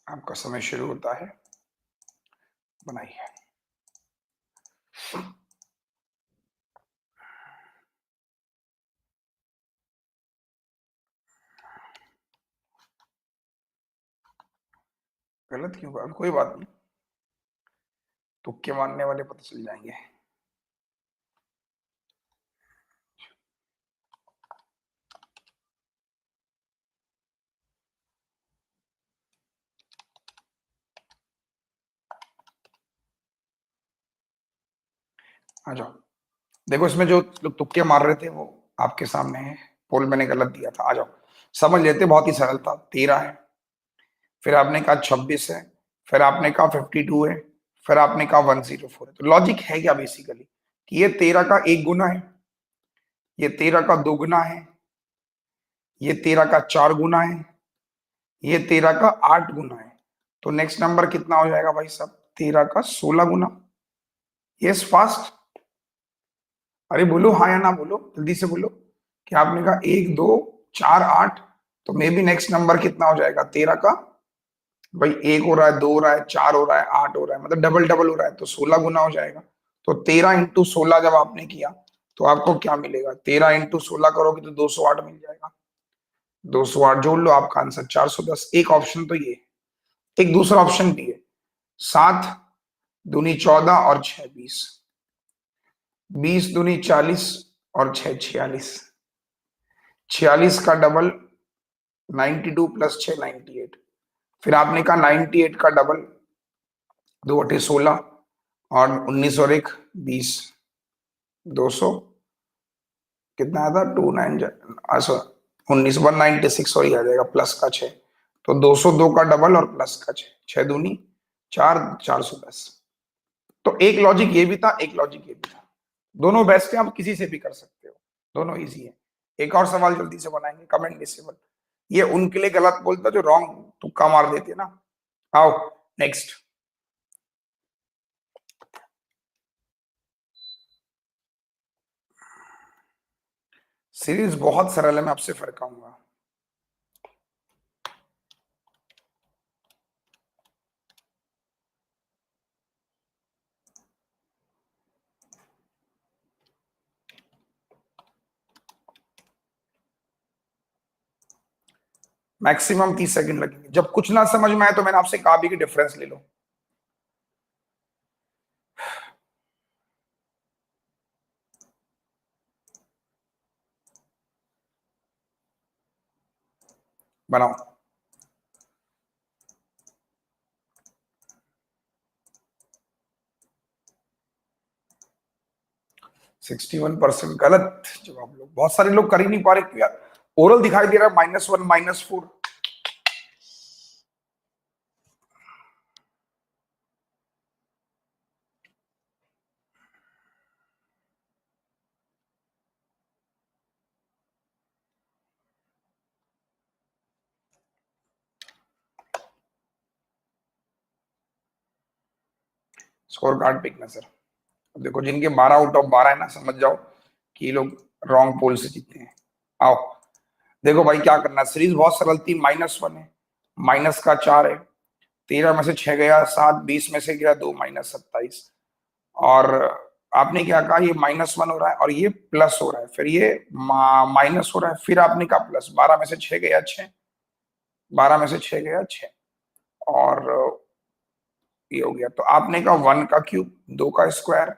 आपका समय शुरू होता है, बनाइए। गलत क्यों कहा? कोई बात नहीं, तुक्के मारने वाले पता चल जाएंगे। आ जाओ, देखो इसमें जो लोग तुक्के मार रहे थे वो आपके सामने है। पोल मैंने गलत दिया था। आ जाओ समझ लेते, बहुत ही सरल था। 13 है, फिर आपने कहा 26 है, फिर आपने कहा 52 है, फिर आपने कहा 104 है। तो लॉजिक है क्या बेसिकली कि ये 13 का एक गुना है, ये 13 का दो गुना है, ये 13 का चार गुना है, ये 13 का 8 गुना है। तो नेक्स्ट नंबर कितना हो जाएगा भाई साहब? 13 का 16 गुना। यस फास्ट, अरे बोलो हाँ या ना, बोलो जल्दी से बोलो। क्या आपने कहा? एक दो चार आठ, तो मे बी नेक्स्ट नंबर कितना हो जाएगा? 13 का, भाई एक हो रहा है, दो हो रहा है, चार हो रहा है, आठ हो रहा है, मतलब डबल डबल हो रहा है, तो 16 गुना हो जाएगा। तो 13 × 16 जब आपने किया तो आपको क्या मिलेगा? 13 × 16 करोगे तो 208 मिल जाएगा। 208 जोड़ लो, आपका आंसर 410। एक ऑप्शन तो ये, एक दूसरा ऑप्शन भी है। 7 दूनी 14 और 6 20, 20 दूनी 40 और 6 46, 46 का डबल 92 + 6 98। फिर आपने कहा 98 का डबल 2 × 16 और 19 और 1 20, 200 कितना आया था? 29 19 196 और आ जाएगा प्लस का 6। तो 202 का डबल और प्लस का 6, 6 दूनी 4, 410। तो एक लॉजिक ये भी था, एक लॉजिक ये भी था। दोनों बेस्ट है, आप किसी से भी कर सकते हो, दोनों इजी है। एक और सवाल जल्दी से बनाएंगे, कमेंट डिसेबल। ये उनके लिए गलत बोलता जो रॉन्ग तुक्का मार देते ना। आओ नेक्स्ट। सीरीज बहुत सरल है, मैं आपसे फर्क आऊंगा। मैक्सिमम 30 सेकंड लगेंगे। जब कुछ ना समझ में आए तो मैंने आपसे कहा भी कि डिफरेंस ले लो। बनाओ। 61% गलत जवाब। लोग, बहुत सारे लोग कर ही नहीं पा रहे क्यों यार? ओरल दिखाई दे रहा है -1 -4। स्कोर कार्ड पे एक नजर। अब देखो जिनके 12 आउट ऑफ 12 है ना, समझ जाओ कि ये लोग रॉन्ग पोल से जीते हैं। आओ देखो भाई क्या करना है। सीरीज बहुत सरल थी। -1 है, माइनस का 4 है, 13 में से 6 गया 7, 20 में से गया 2 -27। और आपने क्या कहा? ये -1 हो रहा है और ये प्लस हो रहा है, फिर ये माइनस हो रहा है, फिर आपने कहा प्लस। 12 में से 6 गया 6, 12 में से 6 गया 6, और ये हो गया। तो आपने कहा 1 का क्यूब, 2 का स्क्वायर,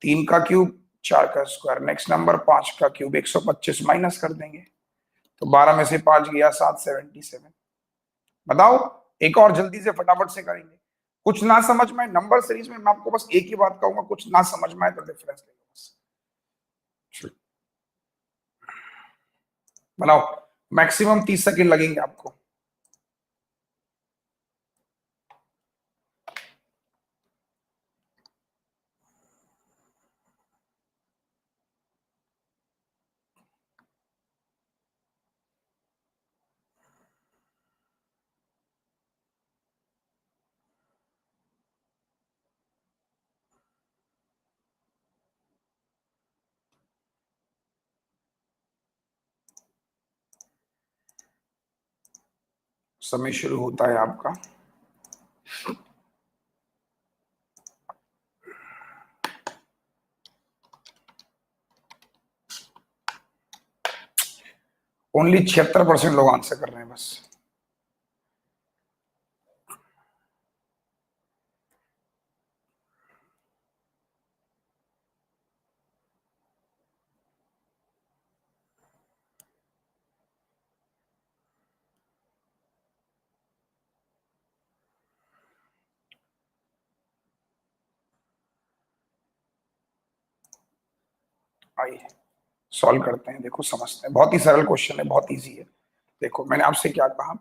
3 का क्यूब, 4 का स्क्वायर। नेक्स्ट नंबर 5 का क्यूब, 125 माइनस कर देंगे। तो 12 में से 5 गया 7, 77। बताओ, एक और जल्दी से फटाफट से करेंगे। कुछ ना समझ में नंबर सीरीज में मैं आपको बस एक ही बात कहूंगा, कुछ ना समझ में आए तो डिफरेंस ले लो बस। बनाओ, मैक्सिमम 30 सेकंड लगेंगे आपको। समय शुरू होता है आपका। ओनली 76% लोग आंसर कर रहे हैं बस। आइए सॉल्व करते हैं। देखो समझते हैं, बहुत ही सरल क्वेश्चन है, बहुत इजी है। देखो मैंने आपसे क्या कहा,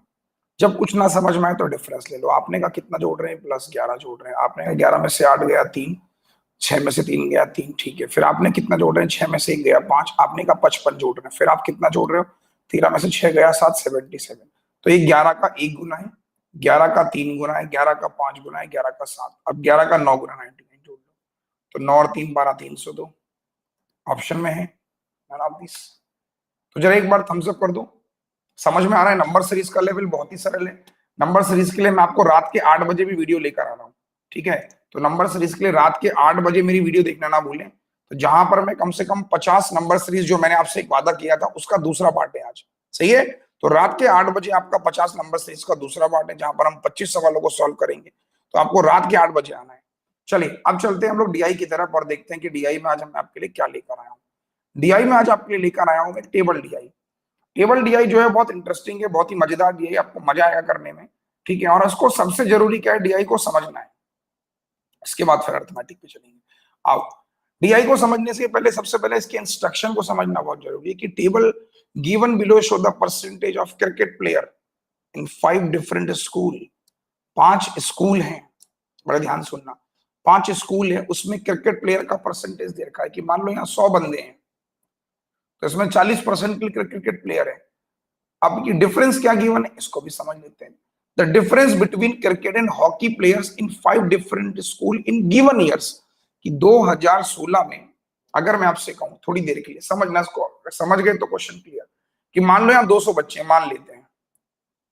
जब कुछ ना समझ में आए तो डिफरेंस ले लो। आपने कहा कितना जोड़ रहे हैं, +11 जोड़ रहे हैं। आपने कहा 11 में से 8 गया 3, 6 में से 3 गया 3, ठीक है। फिर आपने कितना जोड़ रहे हैं, 6 में से 1 गया 5। आपने कहा 55 जोड़ रहे हैं। फिर आप कितना जोड़ रहे हो, 13 में से 6 गया 7, 77। तो ये 11 का 1 गुना है, 11 का 3 गुना है, 11 का 5 गुना है, 11 का 7, अब 11 का 9 गुना 99 जोड़ लो। तो 9 और 3 12, 302 ऑप्शन में है none of these। तो जरा एक बार थम्स अप कर दो। समझ में आ रहा है? नंबर सीरीज का लेवल बहुत ही सरल है। नंबर सीरीज के लिए मैं आपको रात के 8 बजे भी वीडियो लेकर आ रहा हूँ, ठीक है। तो नंबर सीरीज के लिए रात के 8 बजे मेरी वीडियो देखना ना भूलें। तो जहां पर मैं कम से कम 50 नंबर सीरीज, जो मैंने आपसे एक वादा किया था, उसका दूसरा पार्ट है आज, सही है। तो रात के 8 बजे आपका 50 नंबर सीरीज का दूसरा पार्ट है, जहां पर हम 25 सवालों को सॉल्व करेंगे। तो आपको रात के 8 बजे आना है। चलिए अब चलते हैं हम लोग डीआई की तरफ और देखते हैं कि डीआई में आज हम आपके लिए क्या लेकर आया हूँ। डीआई में आज आपके लिए लेकर आया हूं मैं टेबल डीआई। टेबल डीआई जो है बहुत इंटरेस्टिंग है, बहुत ही मजेदार डीआई, आपको मजा आएगा करने में, ठीक है। और उसको सबसे जरूरी क्या है, डीआई को समझना है। इसके बाद फिर अर्थमेटिक पे चलेंगे। आओ, डीआई को समझने से पहले सबसे पहले इसके इंस्ट्रक्शन को समझना बहुत जरूरी है कि table given below show the percentage of cricket player in 5 different school. 5 school हैं, बड़ा ध्यान सुनना। 5 स्कूल है, उसमें क्रिकेट प्लेयर का परसेंटेज दे रखा है कि मान लो यहाँ 100 बंदे हैं, तो इसमें 40% के क्रिकेट प्लेयर है। अब ये डिफरेंस क्या गिवन है, इसको भी समझ लेते हैं। The difference between cricket and hockey players in 5 different school in given years, कि 2016 में, अगर मैं आपसे कहूं थोड़ी देर के लिए समझना इसको, समझ गए तो क्वेश्चन क्लियर। कि मान लो यहाँ 200 बच्चे हैं, मान लेते हैं,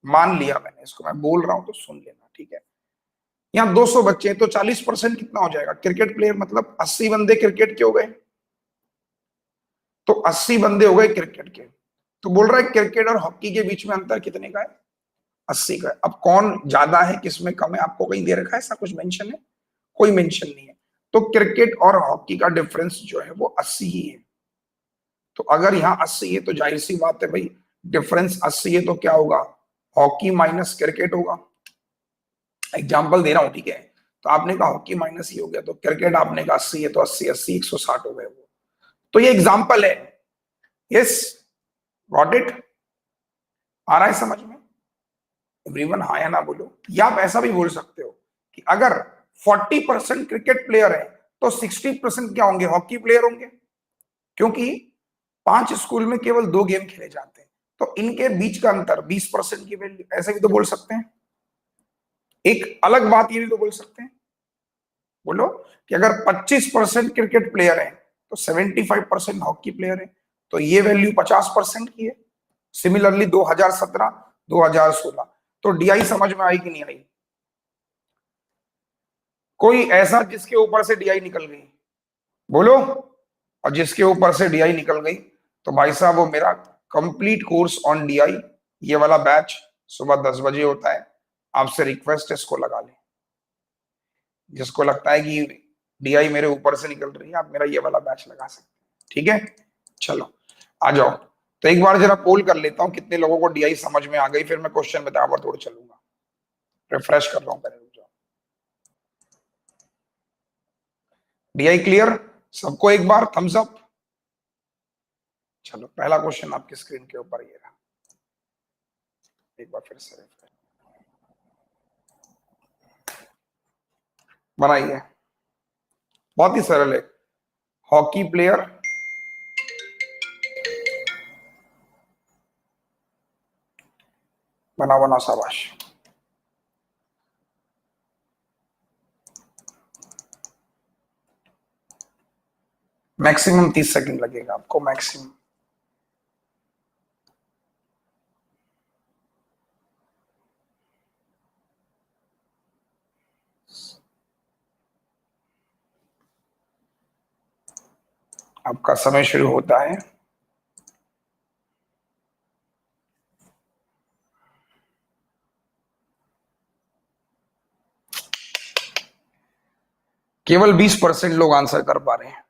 मान लिया मैंने, इसको मैं बोल रहा हूं तो सुन लेना, ठीक है। यहाँ 200 बच्चे हैं, तो 40% कितना हो जाएगा, क्रिकेट प्लेयर, मतलब 80 बंदे क्रिकेट के हो गए। तो 80 बंदे हो गए क्रिकेट के। तो बोल रहा है क्रिकेट और हॉकी के बीच में अंतर कितने का है, 80 का है। अब कौन ज्यादा है, किसमें कम है, आपको कहीं दे रखा है ऐसा कुछ मेंशन है? कोई मेंशन नहीं है। तो क्रिकेट और हॉकी का डिफरेंस जो है वो 80 ही है। तो अगर यहाँ 80 है तो जाहिर सी बात है भाई, डिफरेंस 80 है तो क्या होगा, हॉकी माइनस क्रिकेट होगा। एग्जाम्पल दे रहा हूं, ठीक है। तो आपने कहा हॉकी माइनस ही हो गया, तो क्रिकेट आपने कहा 80 है, तो 80 80 160 हो गए वो। तो ये एग्जाम्पल है। Yes, got it? आ रहा है समझ में एवरीवन, हाँ या ना बोलो। या आप ऐसा भी बोल सकते हो कि अगर 40% क्रिकेट प्लेयर है तो 60% क्या होंगे, हॉकी प्लेयर होंगे, क्योंकि 5 स्कूल में केवल 2 गेम खेले जाते हैं। तो इनके बीच का अंतर 20% की वैल्यू, ऐसे भी तो बोल सकते हैं। एक अलग बात ये भी तो बोल सकते हैं, बोलो, कि अगर 25% क्रिकेट प्लेयर है तो 75% हॉकी प्लेयर है, तो ये वैल्यू 50% की है। सिमिलरली 2017 2016। तो डीआई समझ में आई कि नहीं आई? कोई ऐसा जिसके ऊपर से डीआई निकल गई, बोलो। और जिसके ऊपर से डीआई निकल गई, तो भाई साहब वो मेरा कंप्लीट कोर्स ऑन डीआई, ये वाला बैच सुबह 10 बजे होता है। आपसे रिक्वेस्ट है इसको लगा लें। जिसको लगता है कि डीआई मेरे ऊपर से निकल रही है, आप मेरा ये वाला बैच लगा सकते हैं, ठीक है। चलो आ जाओ। तो एक बार जरा पोल कर लेता हूं कितने लोगों को डीआई समझ में आ गई, फिर मैं क्वेश्चन बता तोड़ चलूंगा। रिफ्रेश कर रहा हूं पहले, रुक जाओ। डीआई क्लियर सबको? एक बार थम्स अप। चलो पहला क्वेश्चन आपकी स्क्रीन के ऊपर ये रहा, एक बार फिर से refresh। बनाइए, बहुत ही सरल है। हॉकी प्लेयर बना बना, शाबाश। मैक्सिमम 30 सेकंड लगेगा आपको, मैक्सिमम। आपका समय शुरू होता है। केवल 20% लोग आंसर कर पा रहे हैं।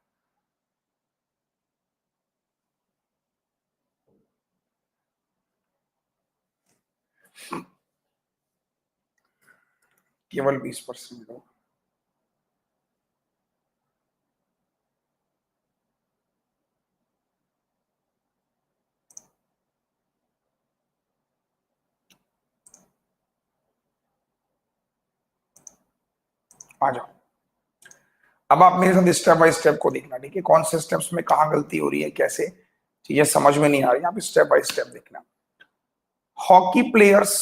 केवल 20% लोग। आ जाओ। अब आप मेरे साथ स्टेप बाय स्टेप को देखना, ठीक है, कौन से स्टेप्स में कहाँ गलती हो रही है, कैसे चीजें समझ में नहीं आ रही, आप स्टेप बाय स्टेप देखना। Hockey players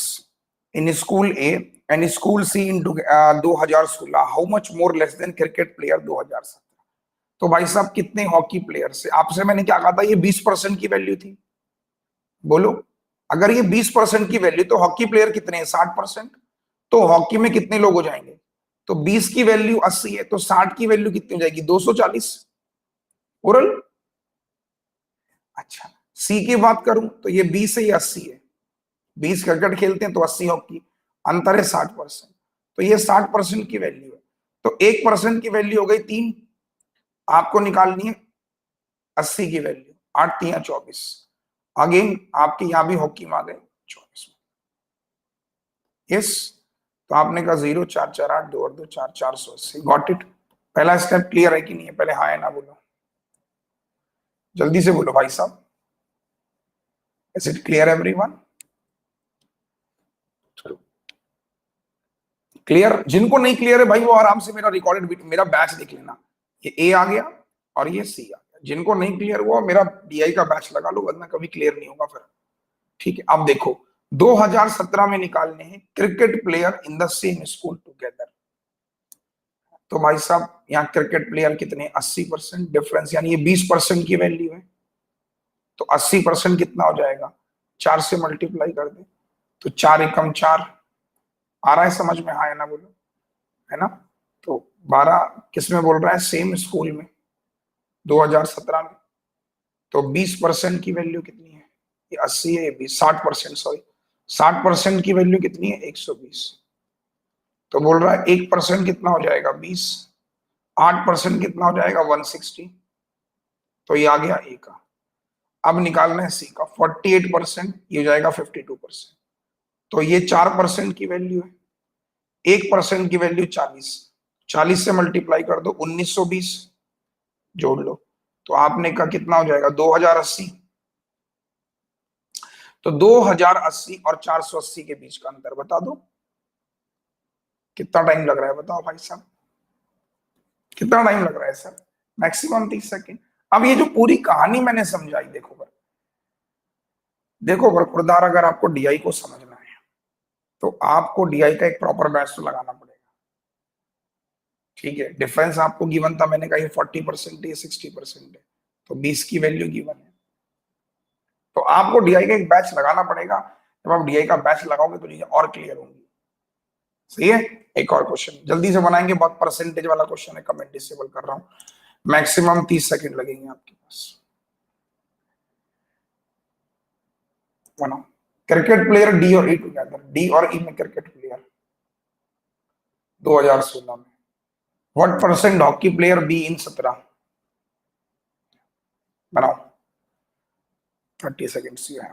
in school A and school C in 2016 how much more less than cricket player 2017। तो भाई साहब कितने हॉकी प्लेयर से, आपसे मैंने क्या कहा था, ये 20% की वैल्यू थी। बोलो, अगर ये 20% की वैल्यू तो हॉकी प्लेयर कितने हैं, 60%। तो हॉकी में कितने लोग हो जाएंगे, तो 20 की वैल्यू 80 है, तो 60 की वैल्यू कितनी हो जाएगी, 240 ओरल। अच्छा, सी की बात करूं तो ये 20 है, ये 80 है। 20 क्रिकेट खेलते हैं तो 80 हॉकी, अंतर है 60%। तो ये 60% की वैल्यू है। तो 1% की वैल्यू हो गई 3, आपको निकालनी है 80 की वैल्यू, 8 3 24। अगेन आपके यहां भी हॉकी में आ गए 24। यस, तो आपने कहा 0 4 4 8 2 और 2 4 480। Got it. पहला स्टेप क्लियर है कि नहीं है, पहले हाँ है ना बोलो, जल्दी से बोलो भाई साहब। Is it clear everyone? चलो क्लियर, जिनको नहीं क्लियर है भाई वो आराम से मेरा रिकॉर्डेड मेरा बैच देख लेना। ये ए आ गया और ये सी आ गया। जिनको नहीं क्लियर हुआ मेरा डीआई का बैच लगा लो, वरना कभी क्लियर नहीं होगा फिर। ठीक है, अब देखो 2017 में निकालने हैं cricket player in the same school together. तो भाई साहब यहाँ क्रिकेट प्लेयर कितने, 80% डिफरेंस, यानी ये 20% की वैल्यू है। तो 80% कितना हो जाएगा, 4 से मल्टीप्लाई कर दे, तो 4 एकम 4। आ रहा है समझ में, हाँ है ना बोलो, है ना। तो 12 किस में बोल रहा है, सेम स्कूल में 2017 में। तो 20% की वैल्यू कितनी है, ये 80 है, ये 20, 60%, सॉरी 60% की वैल्यू कितनी है, 120। तो बोल रहा है 1% कितना हो जाएगा, 20। 8% कितना हो जाएगा, 160। तो ये आ गया ए का। अब निकालना है सी का, 48%, ये हो जाएगा 52%। तो ये 4% की वैल्यू है। 1% की वैल्यू 40, 40 से मल्टीप्लाई कर दो, 1920 जोड़ लो। तो आपने कहा कितना हो जाएगा, 2080। तो 2080 और 480 के बीच का अंतर बता दो, कितना टाइम लग रहा है, बताओ भाई साहब, कितना टाइम लग रहा है सर? Maximum 30 second. अब ये जो पूरी कहानी मैंने समझाई, देखो देखो बरखुरदार, अगर आपको डीआई को समझना है तो आपको डीआई का एक प्रॉपर बैच तो लगाना पड़ेगा। ठीक है, डिफरेंस आपको गिवन था, मैंने कहा ये 40% है, 60% है, तो 20 की वैल्यू गिवन है। तो आपको डीआई का एक बैच लगाना पड़ेगा। जब आप डीआई का बैच लगाओगे तो चीजें और क्लियर होंगी। सही है। एक और क्वेश्चन जल्दी से बनाएंगे, बहुत परसेंटेज वाला क्वेश्चन है, कमेंट डिसेबल कर रहा हूं। मैक्सिमम 30 सेकंड लगेंगे आपके पास। बनाओ। क्रिकेट प्लेयर डी और ई टुगेदर, डी और ई में क्रिकेट प्लेयर 2016 में। What percent hockey player be in 17। बनाओ, 30 सेकेंड से है।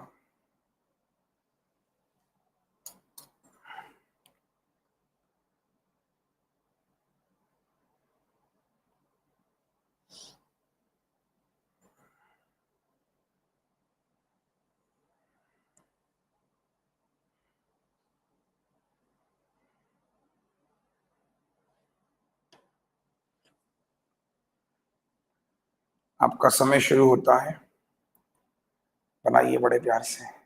आपका समय शुरू होता है, बनाइए बड़े प्यार से।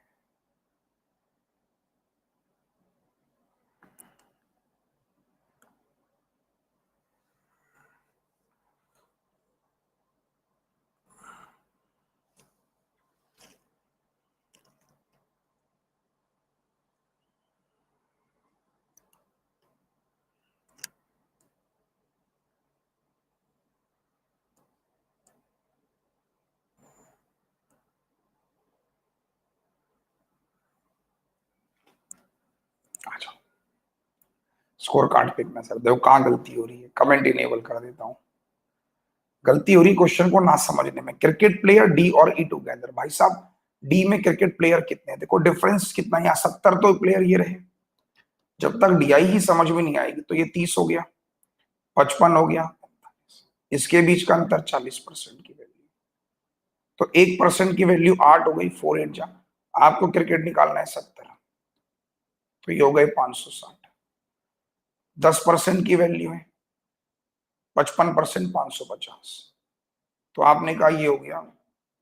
आ जाओ, स्कोर कार्ड पे एक नजर देखो, कहाँ गलती हो रही है, कमेंट इनेबल कर देता हूं। गलती हो रही क्वेश्चन को ना समझने में। क्रिकेट प्लेयर डी और ई टुगेदर, भाई साहब डी में क्रिकेट प्लेयर कितने हैं, देखो डिफरेंस कितना है, यहाँ 70 तो प्लेयर ये रहे। जब तक डीआई ही समझ में नहीं आएगी तो ये 30 हो गया, 55 हो गया, इसके बीच का अंतर 40% की वैल्यू। तो 1% की वैल्यू 8 हो गई, 4 8 जा। आपको क्रिकेट निकालना है 70, तो ये हो गए 560। 10% की वैल्यू है 55%, 550। तो आपने कहा ये हो गया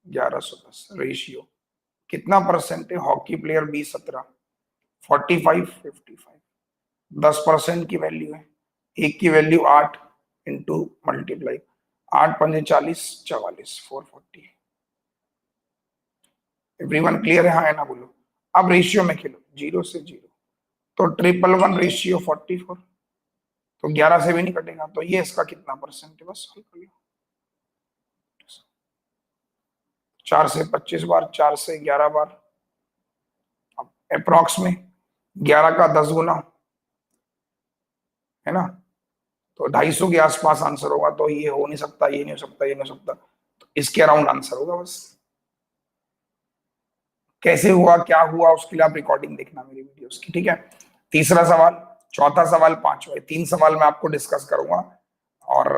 1110 रेशियो। कितना परसेंट है? हॉकी प्लेयर 20-17, 45, 55, 10% की वैल्यू है। एक की value 8 into multiply 8×5 = 40, 44, 440। Everyone clear है? हाँ है ना? बोलो। अब रेशियो में खेलो, 0 से 0, तो 111 रेशियो 44, तो 11 से भी नहीं कटेगा, तो ये इसका कितना परसेंट है? बस हल कर लो। 4 से 25 बार, 4 से 11 बार, अप्रोक्स में 11 का 10 गुना है ना, तो 250 के आसपास आंसर होगा। तो ये हो नहीं सकता, ये नहीं हो सकता, ये नहीं हो सकता, तो इसके अराउंड आंसर होगा बस। कैसे हुआ, क्या हुआ, उसके लिए आप रिकॉर्डिंग देखना मेरी वीडियोस की, ठीक है। तीसरा सवाल, चौथा सवाल, पांचवा, 3 सवाल मैं आपको डिस्कस करूंगा और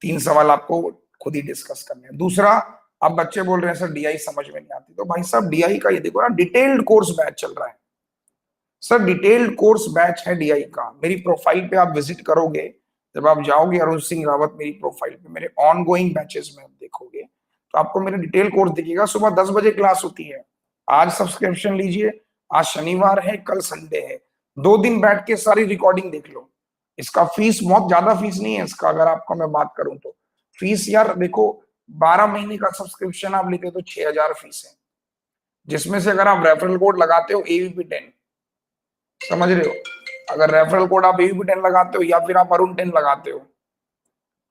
3 सवाल आपको खुद ही डिस्कस करने हैं। दूसरा, अब बच्चे बोल रहे हैं सर डीआई समझ में नहीं आती, तो भाई साहब डीआई का ये देखो ना, डिटेल्ड कोर्स बैच चल रहा है सर, डिटेल्ड कोर्स बैच है डीआई का। मेरी प्रोफाइल पे आप विजिट करोगे, जब आप जाओगे अरुण सिंह रावत मेरी प्रोफाइल पे, मेरे ऑनगोइंग बैचेस में आप देखोगे तो आपको मेरा डिटेल कोर्स दिखेगा। सुबह 10 बजे क्लास होती है। आज सब्सक्रिप्शन लीजिए, आज शनिवार है, कल संडे है, 2 दिन बैठ के सारी रिकॉर्डिंग देख लो। इसका फीस बहुत ज्यादा फीस नहीं है इसका, अगर आपको मैं बात करूं तो फीस यार देखो, 12 महीने का सब्सक्रिप्शन आप लेते हो तो 6000 फीस है, जिसमें से अगर आप रेफरल कोड लगाते हो AVP10, समझ रहे हो, अगर रेफरल कोड आप AVP10 लगाते हो या फिर आप अरुण10 लगाते हो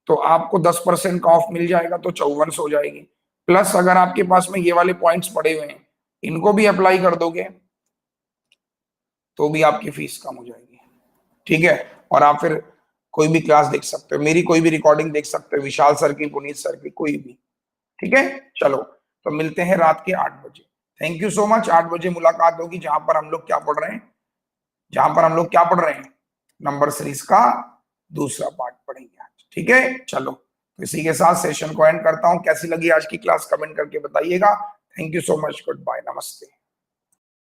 तो आपको 10% का ऑफ मिल जाएगा, तो 5400 हो जाएगी। प्लस अगर आपके पास में ये वाले पॉइंट्स पड़े हुए हैं, इनको भी अप्लाई कर दोगे तो भी आपकी फीस कम हो जाएगी, ठीक है। और आप फिर कोई भी क्लास देख सकते हो, मेरी कोई भी रिकॉर्डिंग देख सकते हो, विशाल सर की, पुनीत सर की, कोई भी, ठीक है। चलो, तो मिलते हैं रात के 8 बजे। Thank you so much. 8 बजे मुलाकात होगी, जहां पर हम लोग क्या पढ़ रहे हैं, नंबर सीरीज का दूसरा पार्ट पढ़ेंगे आज, ठीक है। चलो, तो इसी के साथ सेशन को एंड करता हूं। कैसी लगी आज की क्लास कमेंट करके बताइएगा। Thank you so much, good bye, नमस्ते।